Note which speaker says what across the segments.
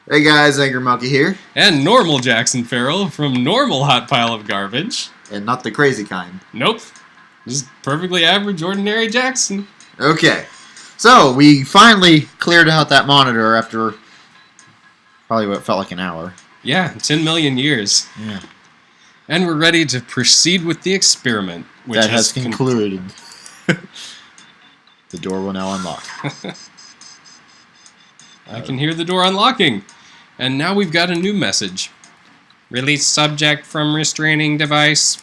Speaker 1: Hey guys, Angry Monkey here.
Speaker 2: And normal Jackson Ferrell from normal Hot Pile of Garbage.
Speaker 1: And not the crazy kind.
Speaker 2: Nope. Just perfectly average, ordinary Jackson.
Speaker 1: Okay. So, we finally cleared out that monitor after probably what felt like an hour.
Speaker 2: Yeah, 10 million years.
Speaker 1: Yeah.
Speaker 2: And we're ready to proceed with the experiment, which
Speaker 1: that has concluded. The door will now unlock.
Speaker 2: I can hear the door unlocking. And now we've got a new message. Release subject from restraining device.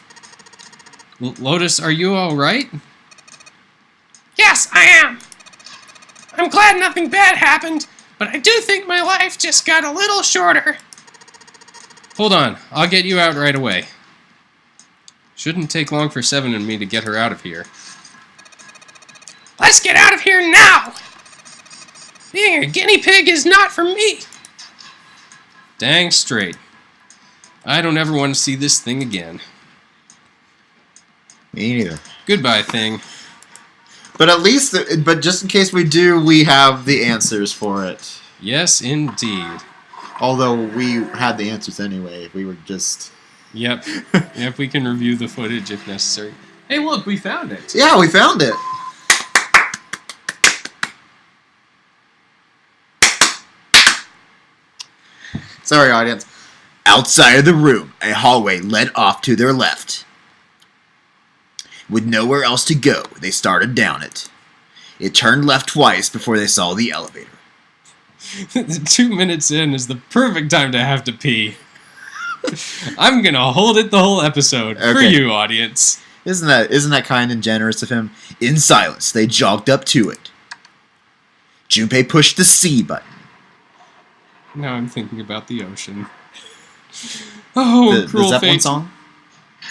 Speaker 2: Lotus, are you alright?
Speaker 3: Yes, I am. I'm glad nothing bad happened, but I do think my life just got a little shorter.
Speaker 2: Hold on, I'll get you out right away. Shouldn't take long for Seven and me to get her out of here.
Speaker 3: Let's get out of here now! Being a guinea pig is not for me.
Speaker 2: Dang straight. I don't ever want to see this thing again.
Speaker 1: Me neither.
Speaker 2: Goodbye, thing.
Speaker 1: But at least, but just in case we do, we have the answers for it.
Speaker 2: Yes, indeed.
Speaker 1: Although we had the answers anyway. We were just...
Speaker 2: Yep. Yep, we can review the footage if necessary. Hey, look, we found it.
Speaker 1: Yeah, we found it. Sorry, audience. Outside of the room, a hallway led off to their left. With nowhere else to go, they started down it. It turned left twice before they saw the elevator.
Speaker 2: 2 minutes in is the perfect time to have to pee. I'm gonna hold it the whole episode for you, audience.
Speaker 1: Isn't that kind and generous of him? In silence, they jogged up to it. Junpei pushed the C button.
Speaker 2: Now I'm thinking about the ocean. Oh, cruel
Speaker 1: the Zeppelin
Speaker 2: fate.
Speaker 1: song?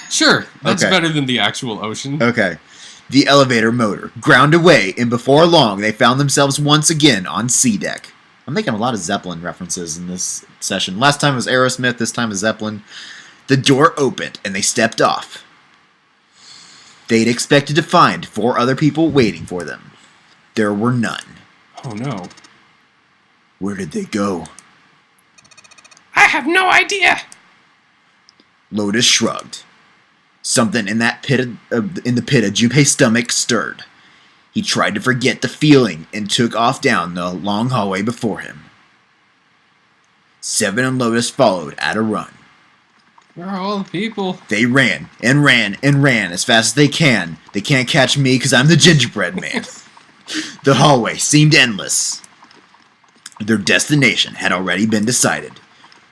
Speaker 2: Sure, that's
Speaker 1: Okay.
Speaker 2: better than the actual ocean.
Speaker 1: Okay. The elevator motor ground away, and before long, they found themselves once again on C deck. I'm making a lot of Zeppelin references in this session. Last time was Aerosmith, this time is Zeppelin. The door opened, and they stepped off. They'd expected to find 4 other people waiting for them. There were none.
Speaker 2: Oh no.
Speaker 1: Where did they go?
Speaker 3: I have no idea.
Speaker 1: Lotus shrugged. Something in the pit of Junpei's stomach stirred. He tried to forget the feeling and took off down the long hallway before him. Seven and Lotus followed at a run.
Speaker 2: Where are all the people?
Speaker 1: They ran and ran and ran as fast as they can. They can't catch me because I'm the gingerbread man. The hallway seemed endless. Their destination had already been decided.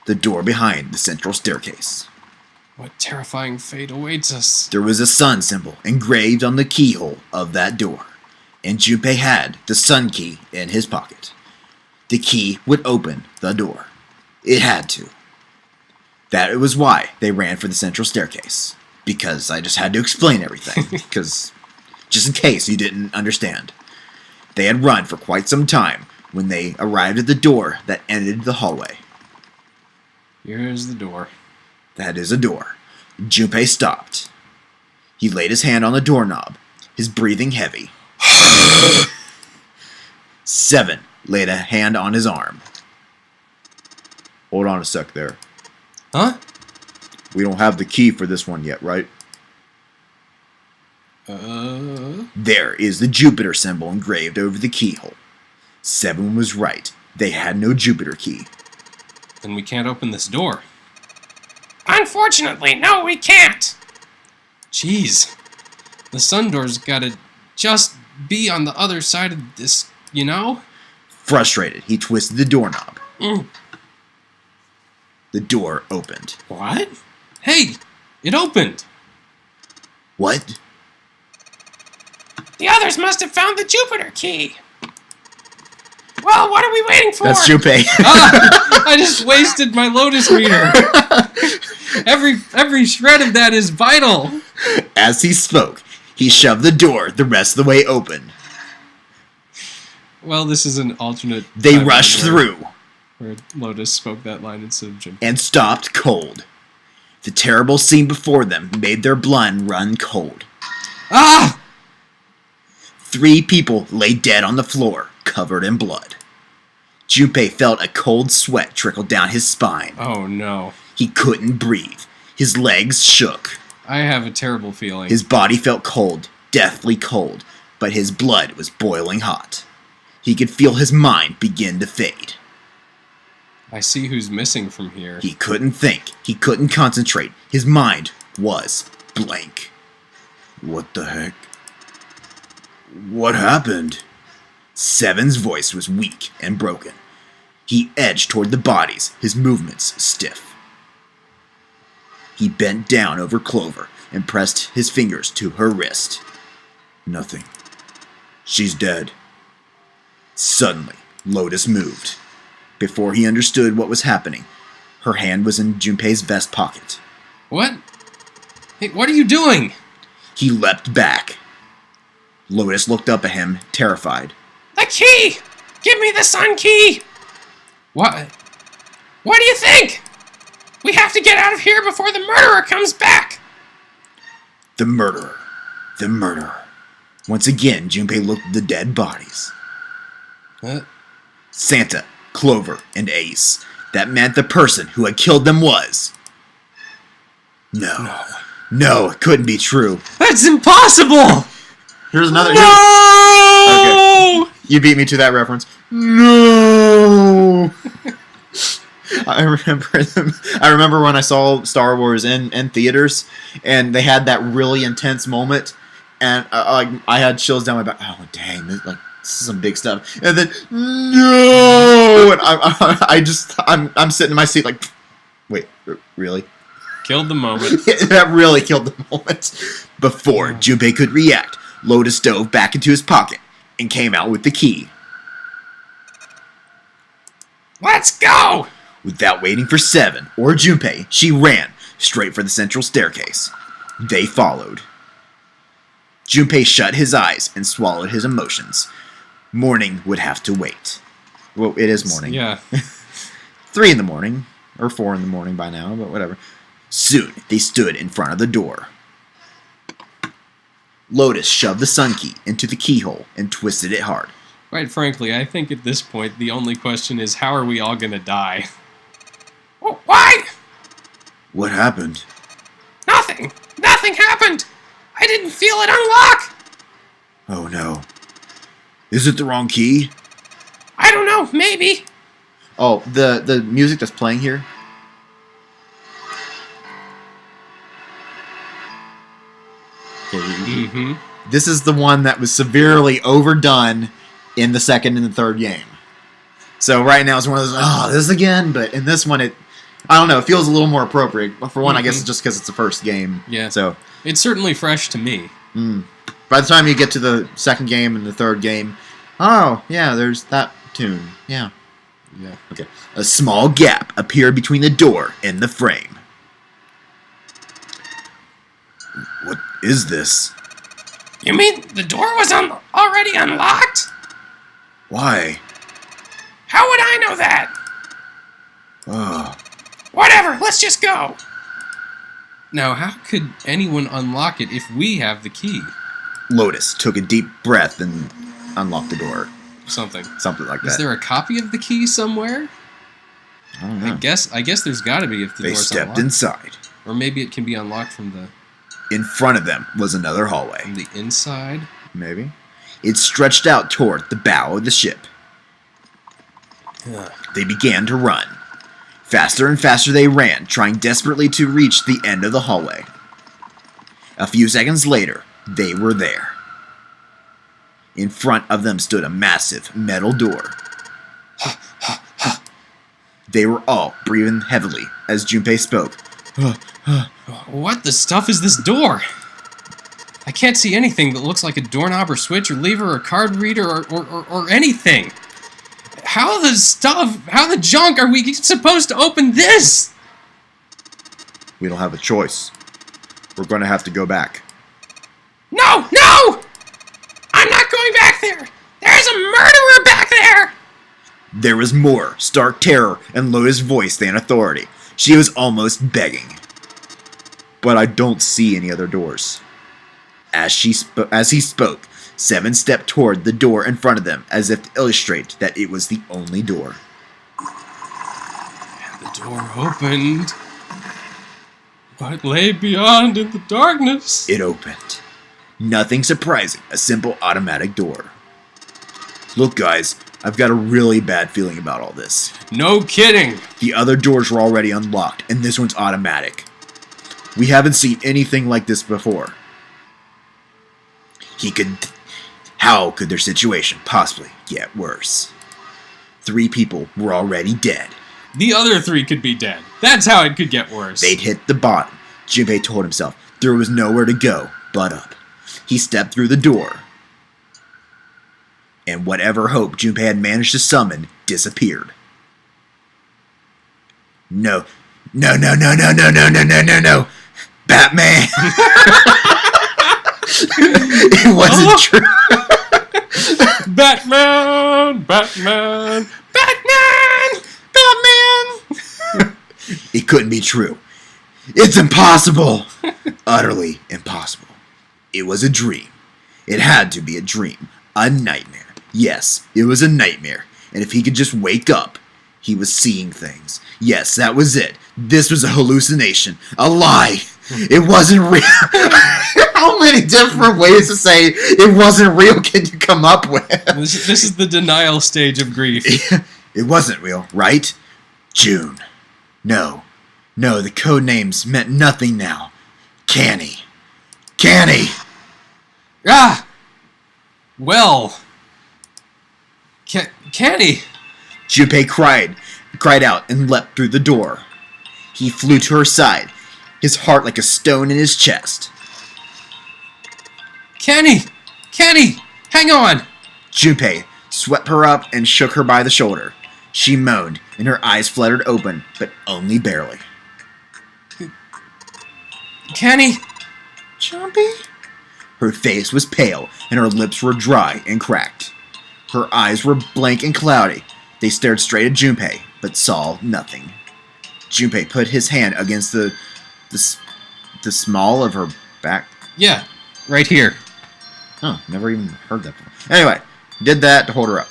Speaker 1: The door behind the central staircase.
Speaker 2: What terrifying fate awaits us?
Speaker 1: There was a sun symbol engraved on the keyhole of that door, and Junpei had the sun key in his pocket. The key would open the door. It had to. That was why they ran for the central staircase. Because I just had to explain everything, because just in case you didn't understand. They had run for quite some time when they arrived at the door that ended the hallway.
Speaker 2: Here's the door.
Speaker 1: That is a door. Junpei stopped. He laid his hand on the doorknob, his breathing heavy. Seven laid a hand on his arm. Hold on a sec there.
Speaker 2: Huh?
Speaker 1: We don't have the key for this one yet, right? There is the Jupiter symbol engraved over the keyhole. Seven was right. They had no Jupiter key.
Speaker 2: Then we can't open this door.
Speaker 3: Unfortunately, no, we can't.
Speaker 2: Jeez. The sun door's gotta just be on the other side of this, you know?
Speaker 1: Frustrated, he twisted the doorknob.
Speaker 2: Mm.
Speaker 1: The door opened.
Speaker 2: What? Hey, it opened.
Speaker 1: What?
Speaker 3: The others must have found the Jupiter key. Well, what are we waiting for?
Speaker 1: That's Junpei.
Speaker 2: I just wasted my Lotus meter. Every shred of that is vital.
Speaker 1: As he spoke, he shoved the door the rest of the way open.
Speaker 2: Well, this is an alternate.
Speaker 1: They
Speaker 2: timeline
Speaker 1: rushed through
Speaker 2: where Lotus spoke that line instead of Jim.
Speaker 1: and stopped cold. The terrible scene before them made their blood run cold.
Speaker 2: Ah!
Speaker 1: 3 people lay dead on the floor, covered in blood. Junpei felt a cold sweat trickle down his spine.
Speaker 2: Oh no.
Speaker 1: He couldn't breathe. His legs shook.
Speaker 2: I have a terrible feeling.
Speaker 1: His body felt cold, deathly cold, but his blood was boiling hot. He could feel his mind begin to fade.
Speaker 2: I see who's missing from here.
Speaker 1: He couldn't think. He couldn't concentrate. His mind was blank. What the heck? What happened? Seven's voice was weak and broken. He edged toward the bodies, his movements stiff. He bent down over Clover and pressed his fingers to her wrist. Nothing. She's dead. Suddenly, Lotus moved. Before he understood what was happening, her hand was in Junpei's vest pocket.
Speaker 2: What? Hey, what are you doing?
Speaker 1: He leapt back. Lotus looked up at him, terrified.
Speaker 3: The key! Give me the sun key!
Speaker 2: What?
Speaker 3: What do you think? We have to get out of here before the murderer comes back!
Speaker 1: The murderer. The murderer. Once again, Junpei looked at the dead bodies.
Speaker 2: What?
Speaker 1: Santa, Clover, and Ace. That meant the person who had killed them was... No, it couldn't be true.
Speaker 2: That's impossible!
Speaker 1: Here's another...
Speaker 2: No!
Speaker 1: Okay. You beat me to that reference. No! I remember when I saw Star Wars in theaters, and they had that really intense moment, and I had chills down my back. Oh, dang, this is some big stuff. And then, no! And I'm sitting in my seat like, wait, really?
Speaker 2: Killed the moment.
Speaker 1: That really killed the moment. Before Junpei could react, Lotus dove back into his pocket and came out with the key.
Speaker 3: Let's go!
Speaker 1: Without waiting for Seven or Junpei, she ran straight for the central staircase. They followed. Junpei shut his eyes and swallowed his emotions. Morning would have to wait. Well, it is morning.
Speaker 2: Yeah.
Speaker 1: 3 in the morning, or 4 in the morning by now, but whatever. Soon, they stood in front of the door. Lotus shoved the sun key into the keyhole and twisted it hard.
Speaker 2: Quite frankly, I think at this point, the only question is, how are we all gonna die?
Speaker 3: Why?
Speaker 1: What happened?
Speaker 3: Nothing! Nothing happened! I didn't feel it unlock!
Speaker 1: Oh no. Is it the wrong key?
Speaker 3: I don't know, maybe.
Speaker 1: Oh, the music that's playing here?
Speaker 2: Mm-hmm.
Speaker 1: This is the one that was severely overdone in the second and the third game. So right now it's one of those, this again, but in this one I don't know, it feels a little more appropriate. For one, I guess it's just because it's the first game.
Speaker 2: Yeah.
Speaker 1: So
Speaker 2: it's certainly fresh to me.
Speaker 1: By the time you get to the second game and the third game, oh, yeah, there's that tune. Yeah.
Speaker 2: Yeah.
Speaker 1: Okay. A small gap appeared between the door and the frame. What is this?
Speaker 3: You mean the door was already unlocked?
Speaker 1: Why?
Speaker 3: How would I know that?
Speaker 1: Oh.
Speaker 3: Whatever, let's just go.
Speaker 2: Now, how could anyone unlock it if we have the key?
Speaker 1: Lotus took a deep breath and unlocked the door.
Speaker 2: Something
Speaker 1: like that.
Speaker 2: Is there a copy of the key somewhere?
Speaker 1: I don't know.
Speaker 2: I guess there's got to be if the
Speaker 1: They
Speaker 2: door's
Speaker 1: stepped
Speaker 2: unlocked.
Speaker 1: inside.
Speaker 2: Or maybe it can be unlocked from the
Speaker 1: In front of them was another hallway.
Speaker 2: inside.
Speaker 1: Maybe. It stretched out toward the bow of the ship. They began to run. Faster and faster they ran, trying desperately to reach the end of the hallway. A few seconds later, they were there. In front of them stood a massive metal door. They were all breathing heavily as Junpei spoke.
Speaker 2: What the stuff is this door? I can't see anything that looks like a doorknob or switch or lever or card reader or anything. How the junk are we supposed to open this?
Speaker 1: We don't have a choice. We're going to have to go back.
Speaker 3: No! I'm not going back there! There's a murderer back there!
Speaker 1: There was more stark terror in Lotus' voice than authority. She was almost begging. But I don't see any other doors. As he spoke, Seven stepped toward the door in front of them as if to illustrate that it was the only door.
Speaker 2: And the door opened. What lay beyond in the darkness?
Speaker 1: It opened. Nothing surprising, a simple automatic door. Look, guys, I've got a really bad feeling about all this.
Speaker 2: No kidding.
Speaker 1: The other doors were already unlocked, and this one's automatic. We haven't seen anything like this before. How could their situation possibly get worse? 3 people were already dead.
Speaker 2: The other 3 could be dead. That's how it could get worse.
Speaker 1: They'd hit the bottom. Junpei told himself there was nowhere to go but up. He stepped through the door, and whatever hope Junpei had managed to summon disappeared. No. Batman! It wasn't true.
Speaker 2: Batman!
Speaker 1: It couldn't be true. It's impossible. Utterly impossible. It was a dream. It had to be a dream. A nightmare. Yes, it was a nightmare. And if he could just wake up, he was seeing things. Yes, that was it. This was a hallucination. A lie. It wasn't real. How many different ways to say it wasn't real can you come up with?
Speaker 2: This is the denial stage of grief.
Speaker 1: It wasn't real, right? June. No, the code names meant nothing now. Canny.
Speaker 2: Ah! Well... Canny!
Speaker 1: Junpei cried out and leapt through the door. He flew to her side, his heart like a stone in his chest.
Speaker 2: Canny! Hang on!
Speaker 1: Junpei swept her up and shook her by the shoulder. She moaned, and her eyes fluttered open, but only barely.
Speaker 2: Canny!
Speaker 1: Jumpy? Her face was pale, and her lips were dry and cracked. Her eyes were blank and cloudy. They stared straight at Junpei, but saw nothing. Junpei put his hand against the small of her back.
Speaker 2: Yeah, right here.
Speaker 1: Oh, never even heard that before. Anyway, did that to hold her up.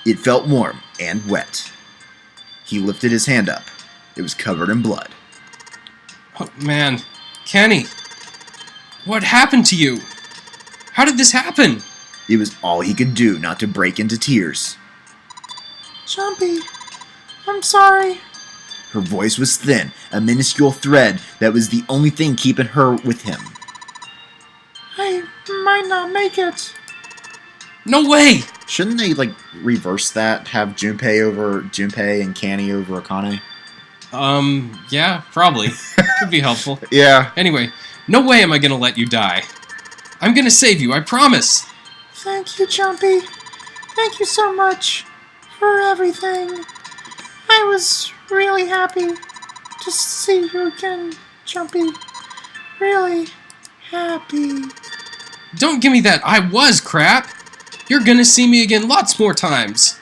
Speaker 1: It felt warm and wet. He lifted his hand up. It was covered in blood.
Speaker 2: Oh, man. Canny. What happened to you? How did this happen?
Speaker 1: It was all he could do not to break into tears. Jumpy, I'm sorry. Her voice was thin, a minuscule thread that was the only thing keeping her with him. I might not make it.
Speaker 2: No way!
Speaker 1: Shouldn't they, reverse that? Have Junpei and Canny over Akane?
Speaker 2: Yeah, probably. Could be helpful.
Speaker 1: Yeah.
Speaker 2: Anyway, no way am I gonna let you die. I'm gonna save you, I promise!
Speaker 4: Thank you, Jumpy. Thank you so much for everything. I was really happy to see you again, Jumpy. Really happy.
Speaker 2: Don't give me that I was crap! You're gonna see me again lots more times!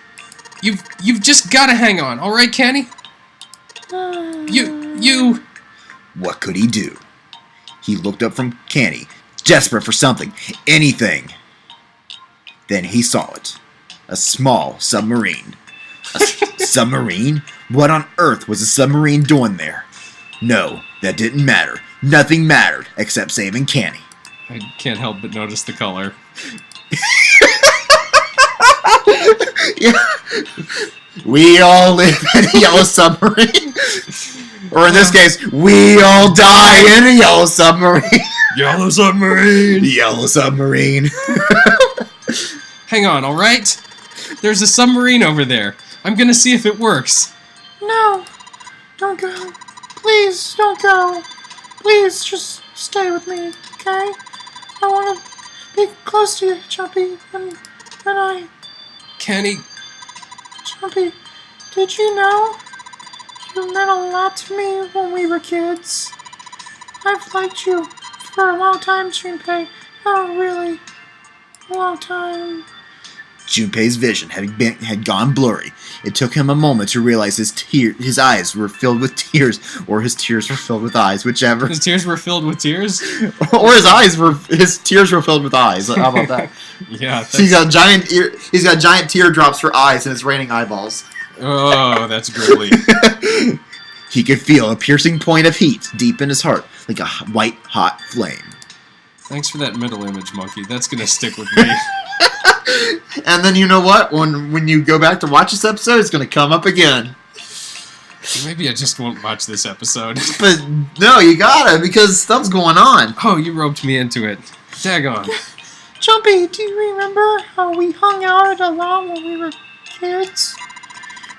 Speaker 2: You've just gotta hang on, alright, Canny? You...
Speaker 1: What could he do? He looked up from Canny, desperate for something, anything. Then he saw it. A small submarine. A submarine? What on earth was a submarine doing there? No, that didn't matter. Nothing mattered except saving Canny.
Speaker 2: I can't help but notice the color.
Speaker 1: Yeah. We all live in a yellow submarine. Or in this case, we all die in a yellow submarine.
Speaker 2: Yellow Submarine!
Speaker 1: Yellow submarine.
Speaker 2: Hang on, alright? There's a submarine over there. I'm gonna see if it works.
Speaker 4: No, don't go. Please, don't go. Please, just stay with me, okay? I want to be close to you, Jumpy, and I...
Speaker 2: Canny...
Speaker 4: Jumpy, did you know? You meant a lot to me when we were kids. I've liked you for a long time, Junpei. A really long time.
Speaker 1: Junpei's vision had gone blurry. It took him a moment to realize his eyes were filled with tears, or his tears were filled with eyes, whichever.
Speaker 2: His tears were filled with tears?
Speaker 1: Or his tears were filled with eyes. How about that?
Speaker 2: Yeah.
Speaker 1: So he's got giant teardrops for eyes, and it's raining eyeballs.
Speaker 2: Oh, that's grisly.
Speaker 1: He could feel a piercing point of heat deep in his heart, like a white hot flame.
Speaker 2: Thanks for that middle image, Monkey. That's gonna stick with me.
Speaker 1: And then you know what? When you go back to watch this episode, it's going to come up again.
Speaker 2: Maybe I just won't watch this episode.
Speaker 1: But no, you gotta, because stuff's going on.
Speaker 2: Oh, you roped me into it. Daggone.
Speaker 4: Jumpy, do you remember how we hung out a lot when we were kids?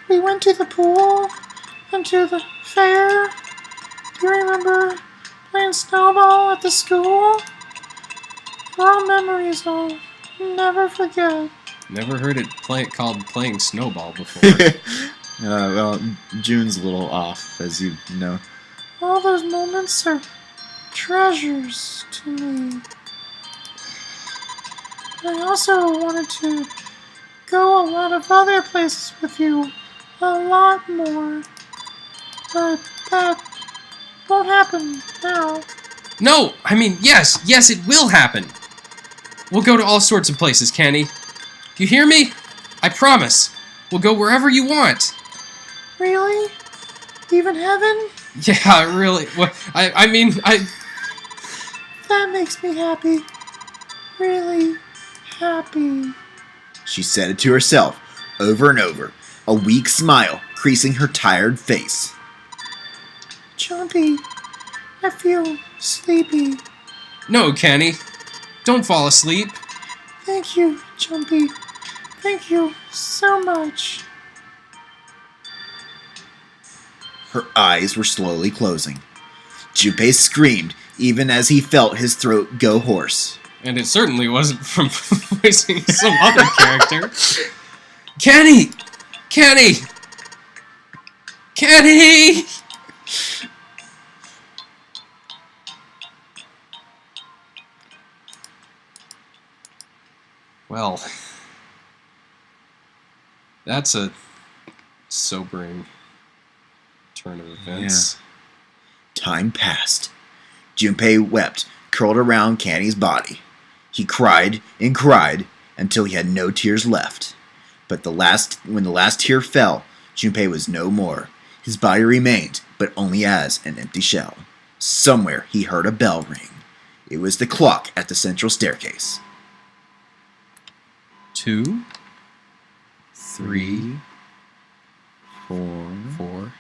Speaker 4: We went to the pool and to the fair. Do you remember playing snowball at the school? They're all memories I'll never forget.
Speaker 2: Never heard it called playing snowball before.
Speaker 1: Well, June's a little off, as you know.
Speaker 4: All those moments are treasures to me. I also wanted to go a lot of other places with you. A lot more. But that won't happen now.
Speaker 2: No! I mean, yes, it will happen. We'll go to all sorts of places, Kenny. You hear me? I promise. We'll go wherever you want.
Speaker 4: Really? Even heaven?
Speaker 2: Yeah, really. Well, I mean,
Speaker 4: That makes me happy. Really happy.
Speaker 1: She said it to herself, over and over, a weak smile creasing her tired face.
Speaker 4: Jumpy, I feel sleepy.
Speaker 2: No, Kenny. Don't fall asleep.
Speaker 4: Thank you, Jumpy. Thank you so much.
Speaker 1: Her eyes were slowly closing. Junpei screamed, even as he felt his throat go hoarse.
Speaker 2: And it certainly wasn't from voicing some other character. Kenny! Kenny! Kenny! Well, that's a sobering turn of events.
Speaker 1: Time passed. Junpei wept, curled around Canny's body. He cried and cried until he had no tears left. But when the last tear fell, Junpei was no more. His body remained, but only as an empty shell. Somewhere he heard a bell ring. It was the clock at the central staircase.
Speaker 2: 2, 3,
Speaker 1: 4,
Speaker 2: 4,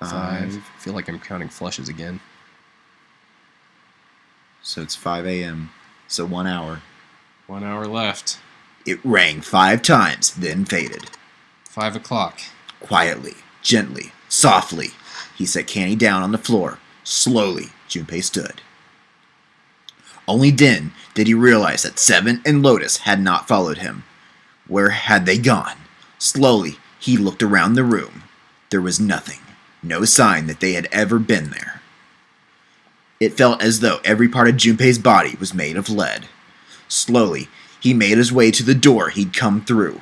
Speaker 2: 5.
Speaker 1: 5.
Speaker 2: I feel like I'm counting flushes again.
Speaker 1: So it's 5 a.m. So 1 hour.
Speaker 2: 1 hour left.
Speaker 1: It rang 5 times, then faded.
Speaker 2: 5 o'clock.
Speaker 1: Quietly, gently, softly, he set Canny down on the floor. Slowly, Junpei stood. Only then did he realize that Seven and Lotus had not followed him. Where had they gone? Slowly, he looked around the room. There was nothing, no sign that they had ever been there. It felt as though every part of Junpei's body was made of lead. Slowly, he made his way to the door he'd come through.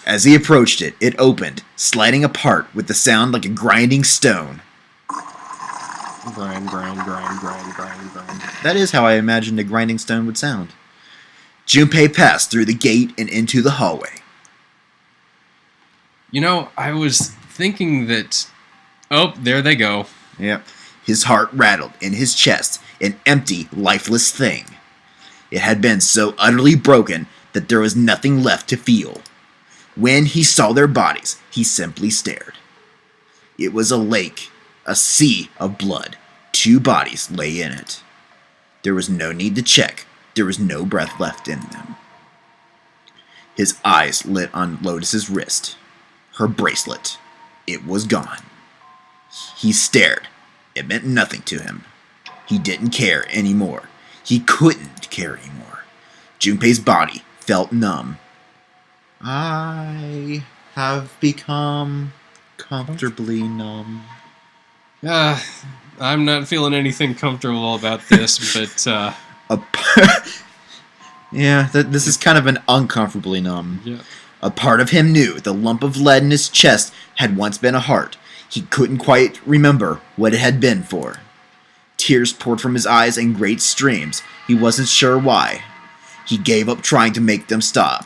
Speaker 1: As he approached it, it opened, sliding apart with the sound like a grinding stone.
Speaker 2: Grind, grind, grind, grind, grind, grind.
Speaker 1: That is how I imagined a grinding stone would sound. Junpei passed through the gate and into the hallway.
Speaker 2: You know, I was thinking that... Oh, there they go.
Speaker 1: Yep. His heart rattled in his chest, an empty, lifeless thing. It had been so utterly broken that there was nothing left to feel. When he saw their bodies, he simply stared. It was a lake, a sea of blood. 2 bodies lay in it. There was no need to check. There was no breath left in them. His eyes lit on Lotus's wrist. Her bracelet. It was gone. He stared. It meant nothing to him. He didn't care anymore. He couldn't care anymore. Junpei's body felt numb. I have become comfortably numb.
Speaker 2: I'm not feeling anything comfortable about this, but,
Speaker 1: Yeah, this is kind of an uncomfortably numb.
Speaker 2: Yeah.
Speaker 1: A part of him knew the lump of lead in his chest had once been a heart. He couldn't quite remember what it had been for. Tears poured from his eyes in great streams. He wasn't sure why. He gave up trying to make them stop.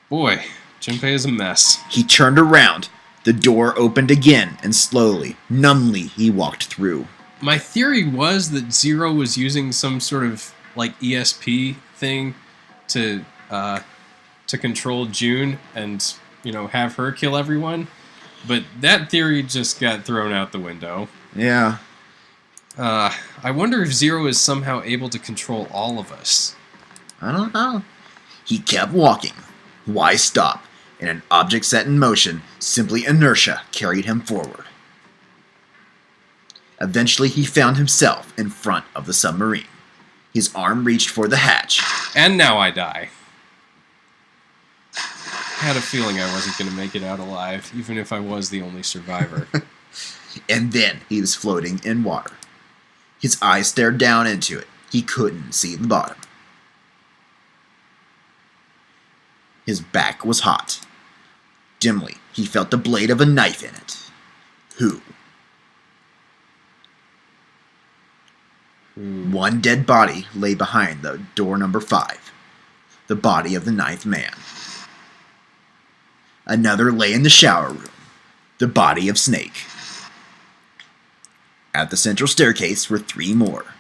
Speaker 2: Boy, Junpei is a mess.
Speaker 1: He turned around. The door opened again, and slowly, numbly, he walked through.
Speaker 2: My theory was that Zero was using some sort of like ESP thing to control June and, you know, have her kill everyone. But that theory just got thrown out the window.
Speaker 1: Yeah.
Speaker 2: I wonder if Zero is somehow able to control all of us.
Speaker 1: I don't know. He kept walking. Why stop? In an object set in motion, simply inertia carried him forward. Eventually, he found himself in front of the submarine. His arm reached for the hatch.
Speaker 2: And now I die. I had a feeling I wasn't going to make it out alive, even if I was the only survivor.
Speaker 1: And then he was floating in water. His eyes stared down into it. He couldn't see the bottom. His back was hot. Dimly, he felt the blade of a knife in it. Who? One dead body lay behind the door number 5. The body of the 9th man. Another lay in the shower room. The body of Snake. At the central staircase were 3 more.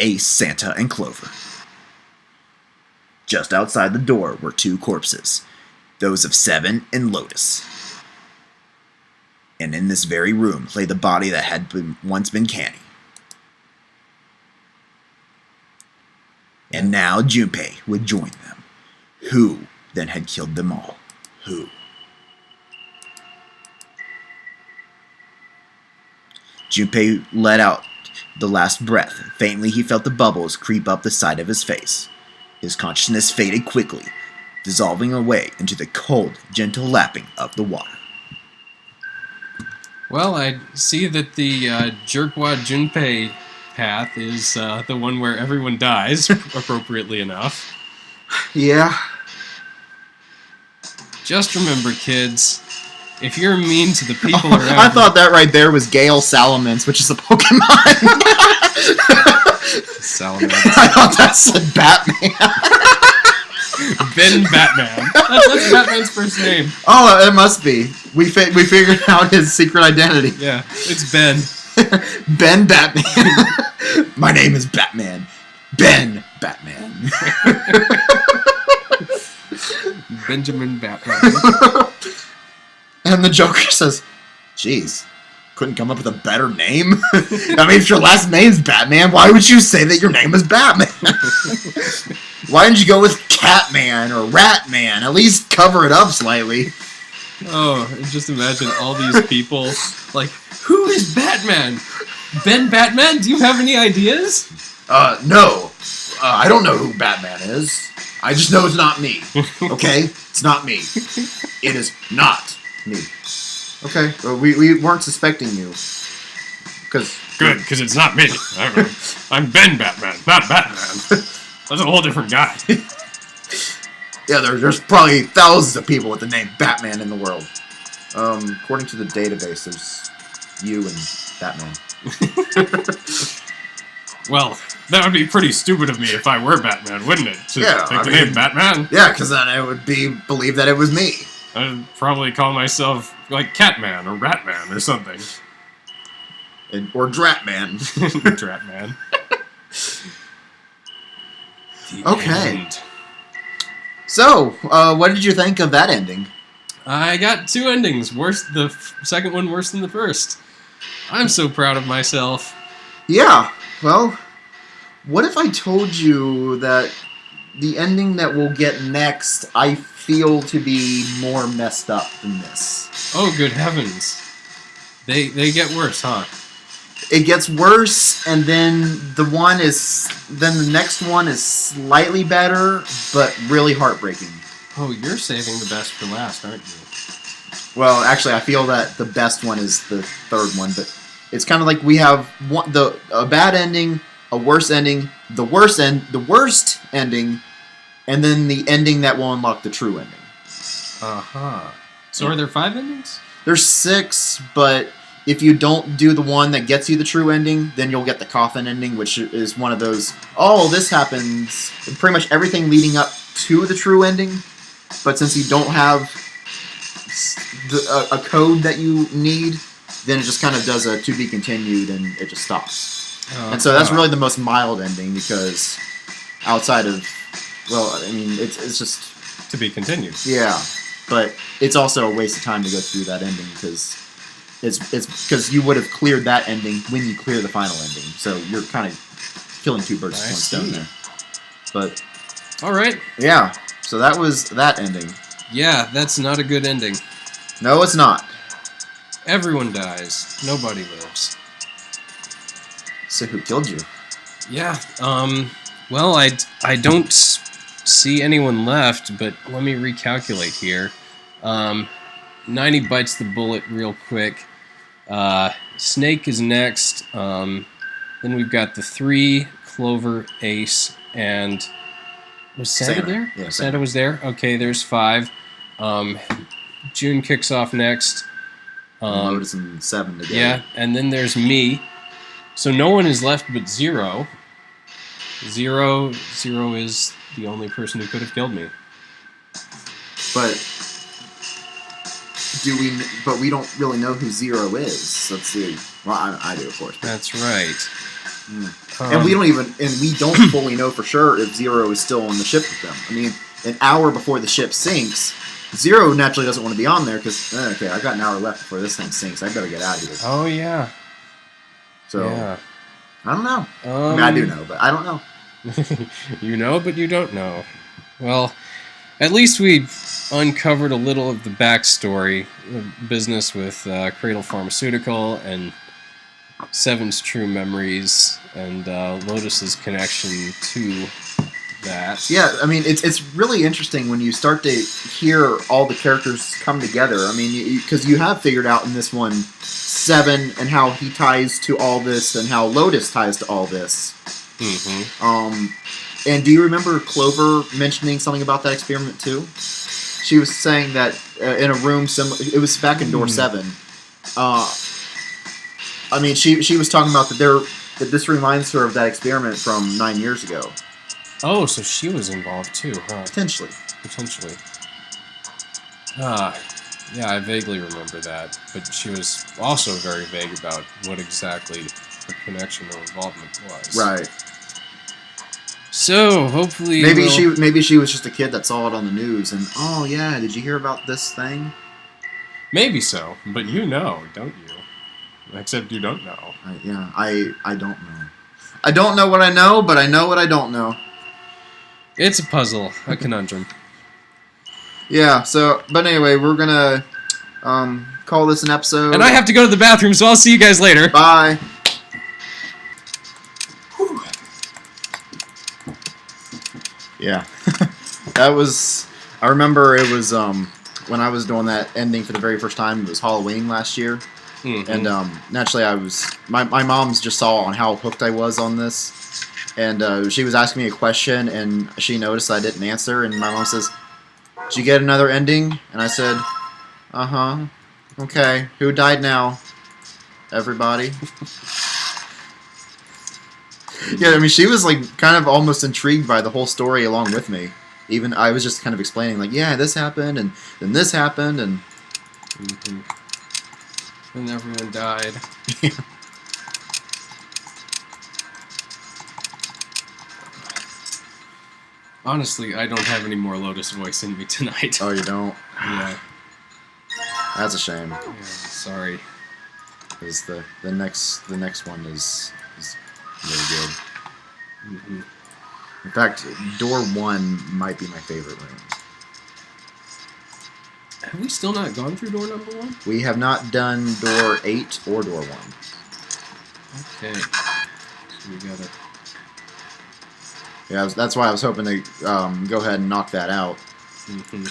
Speaker 1: Ace, Santa, and Clover. Just outside the door were 2 corpses. Those of Seven and Lotus. And in this very room lay the body that had once been Canny. And now Junpei would join them. Who then had killed them all? Who? Junpei let out the last breath. Faintly he felt the bubbles creep up the side of his face. His consciousness faded quickly, dissolving away into the cold, gentle lapping of the water.
Speaker 2: Well, I see that the Jerkwa Junpei path is the one where everyone dies, appropriately enough.
Speaker 1: Yeah.
Speaker 2: Just remember, kids, if you're mean to the people around
Speaker 1: I thought that right there was Gale Salamence, which is a Pokemon.
Speaker 2: Salamence.
Speaker 1: I thought that said Batman.
Speaker 2: Ben Batman. That's Batman's first name.
Speaker 1: Oh, it must be. We figured out his secret identity.
Speaker 2: Yeah, it's Ben.
Speaker 1: Ben Batman. My name is Batman. Ben Batman.
Speaker 2: Benjamin Batman.
Speaker 1: And the Joker says, "Jeez, couldn't come up with a better name? I mean, if your last name's Batman, why would you say that your name is Batman? Why didn't you go with Catman or Ratman? At least cover it up slightly."
Speaker 2: Oh, just imagine all these people, like, who is Batman? Ben Batman? Do you have any ideas?
Speaker 1: No. I don't know who Batman is. I just know it's not me. Okay? It's not me. It is not me. Okay, we weren't suspecting you.
Speaker 2: Good, because it's not me. I'm Ben Batman, not Batman. That's a whole different guy.
Speaker 1: Yeah, there's probably thousands of people with the name Batman in the world. According to the database, there's you and Batman.
Speaker 2: Well, that would be pretty stupid of me if I were Batman, wouldn't it? To take the name Batman?
Speaker 1: Yeah, because then it would be believed that it was me.
Speaker 2: I'd probably call myself, like, Catman or Ratman or something.
Speaker 1: Or Dratman.
Speaker 2: Dratman.
Speaker 1: Okay. So, what did you think of that ending?
Speaker 2: I got 2 endings. The second one worse than the first. I'm so proud of myself.
Speaker 1: Yeah, well, what if I told you that the ending that we'll get next, I feel to be more messed up than this?
Speaker 2: Oh, good heavens. They get worse, huh?
Speaker 1: It gets worse, and then the next one is slightly better, but really heartbreaking.
Speaker 2: Oh, you're saving the best for last, aren't you?
Speaker 1: Well, actually, I feel that the best one is the third one, but it's kind of like we have a bad ending, a worse ending, the worst ending, and then the ending that will unlock the true ending.
Speaker 2: So are there 5 endings?
Speaker 1: There's 6, but if you don't do the one that gets you the true ending, then you'll get the coffin ending, which is one of those, oh, this happens, pretty much everything leading up to the true ending, but since you don't have a code that you need, then it just kind of does a to be continued, and it just stops. And so that's really the most mild ending, because outside of, well, I mean, it's just...
Speaker 2: To be continued.
Speaker 1: Yeah, but it's also a waste of time to go through that ending, because it's because you would have cleared that ending when you clear the final ending. So you're kind of killing 2 birds with 1 stone there. But...
Speaker 2: Alright.
Speaker 1: Yeah, so that was that ending.
Speaker 2: Yeah, that's not a good ending.
Speaker 1: No, it's not.
Speaker 2: Everyone dies. Nobody lives.
Speaker 1: So who killed you?
Speaker 2: Yeah, well, I don't see anyone left, but let me recalculate here. 90 bites the bullet real quick. Snake is next. Then we've got the 3, Clover, Ace, and... Was Santa there?
Speaker 1: Yeah,
Speaker 2: Santa was there? Okay, there's 5. June kicks off next.
Speaker 1: Lotus and 7 together.
Speaker 2: Yeah, and then there's me. So no one is left but Zero. Zero is the only person who could have killed me.
Speaker 1: But But we don't really know who Zero is. Let's see. Well, I do, of course. But.
Speaker 2: That's right.
Speaker 1: And we don't fully know for sure if Zero is still on the ship with them. I mean, an hour before the ship sinks, Zero naturally doesn't want to be on there because, okay, I've got an hour left before this thing sinks. I better get out of here.
Speaker 2: Oh, yeah.
Speaker 1: So,
Speaker 2: yeah.
Speaker 1: I don't know. I mean, I do know, but I don't know.
Speaker 2: You know, but you don't know. Well, at least we uncovered a little of the backstory business with Cradle Pharmaceutical and Seven's true memories and Lotus's connection to that.
Speaker 1: Yeah, I mean, it's really interesting when you start to hear all the characters come together. I mean, because you have figured out in this one Seven and how he ties to all this and how Lotus ties to all this.
Speaker 2: Mm-hmm.
Speaker 1: And do you remember Clover mentioning something about that experiment too? She was saying that in a room it was back in Door 7. I mean, she was talking about that this reminds her of that experiment from 9 years ago.
Speaker 2: Oh, so she was involved too, huh?
Speaker 1: Potentially.
Speaker 2: Potentially. Yeah, I vaguely remember that, but she was also very vague about what exactly her connection or involvement was.
Speaker 1: Right.
Speaker 2: So, hopefully
Speaker 1: maybe she was just a kid that saw it on the news and, oh yeah, did you hear about this thing?
Speaker 2: Maybe so, but you know, don't you? Except you don't know.
Speaker 1: I don't know. I don't know what I know, but I know what I don't know.
Speaker 2: It's a puzzle, a conundrum.
Speaker 1: Yeah, so, but anyway, we're gonna call this an episode.
Speaker 2: And I have to go to the bathroom, so I'll see you guys later.
Speaker 1: Bye. Whew. Yeah. That was, I remember it was, when I was doing that ending for the very first time, it was Halloween last year. Mm-hmm. And naturally my mom's just saw on how hooked I was on this. And she was asking me a question, and she noticed I didn't answer, and my mom says, "Did you get another ending?" And I said, "Uh-huh. Okay. Who died now? Everybody." Yeah, I mean, she was like kind of almost intrigued by the whole story along with me. Even I was just kind of explaining, like, yeah, this happened, and then this happened, and...
Speaker 2: Mm-hmm. And everyone died. Honestly, I don't have any more Lotus voice in me tonight.
Speaker 1: Oh, you don't?
Speaker 2: Yeah.
Speaker 1: That's a shame.
Speaker 2: Yeah, sorry.
Speaker 1: Because the next one is really good.
Speaker 2: Mm-hmm.
Speaker 1: In fact, Door 1 might be my favorite room.
Speaker 2: Have we still not gone through door number 1?
Speaker 1: We have not done Door 8 or Door 1.
Speaker 2: Okay. So we gotta...
Speaker 1: Yeah, that's why I was hoping to go ahead and knock that out.
Speaker 2: Mm-hmm.